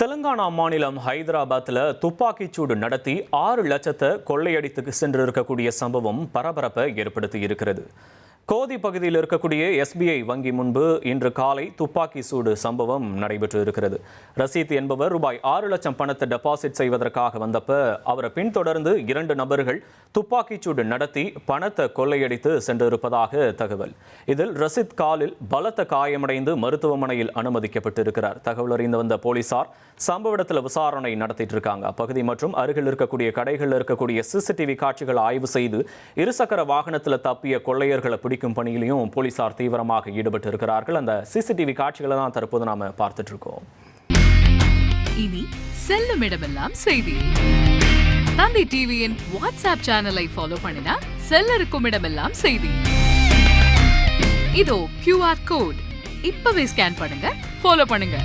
தெலங்கானா மாநிலம் ஹைதராபாத்தில் துப்பாக்கிச்சூடு நடத்தி 6 லட்சத்தை கொள்ளையடித்து சென்றிருக்கக்கூடிய சம்பவம் பரபரப்பை ஏற்படுத்தி இருக்கிறது. கோதி பகுதியில் இருக்கக்கூடிய SBI வங்கி முன்பு இன்று காலை துப்பாக்கி சூடு சம்பவம் நடைபெற்று இருக்கிறது. ரசீத் என்பவர் ரூபாய் 6 லட்சம் பணத்தை டெபாசிட் செய்வதற்காக வந்தப்ப அவரை பின்தொடர்ந்து 2 நபர்கள் துப்பாக்கிச்சூடு நடத்தி பணத்தை கொள்ளையடித்து சென்றிருப்பதாக தகவல். இதில் ரசீத் காலில் பலத்த காயமடைந்து மருத்துவமனையில் அனுமதிக்கப்பட்டிருக்கிறார். தகவல் அறிந்து வந்த போலீசார் சம்பவ இடத்துல விசாரணை நடத்திட்டு இருக்காங்க. அப்பகுதி மற்றும் அருகில் இருக்கக்கூடிய கடைகளில் இருக்கக்கூடிய CCTV காட்சிகளை ஆய்வு செய்து இருசக்கர வாகனத்தில் தப்பிய கொள்ளையர்களை பிடிக்கும் பணியிலையும் போலீசார் தீவிரமாக ஈடுபட்டு இருக்கிறார்கள். அந்த CCTV காட்சிகளை தான் தற்போது நாம பார்த்துட்டு இருக்கோம். இனி செல்லும் இடமெல்லாம் செய்தி. தந்தி டிவியின் வாட்ஸ்அப் சேனலை ஃபாலோ பண்ணினா செல்ல இருக்கும் இடமெல்லாம் செய்தி. இதோ QR கோட் இப்பவே ஸ்கேன் பண்ணுங்க, ஃபாலோ பண்ணுங்க.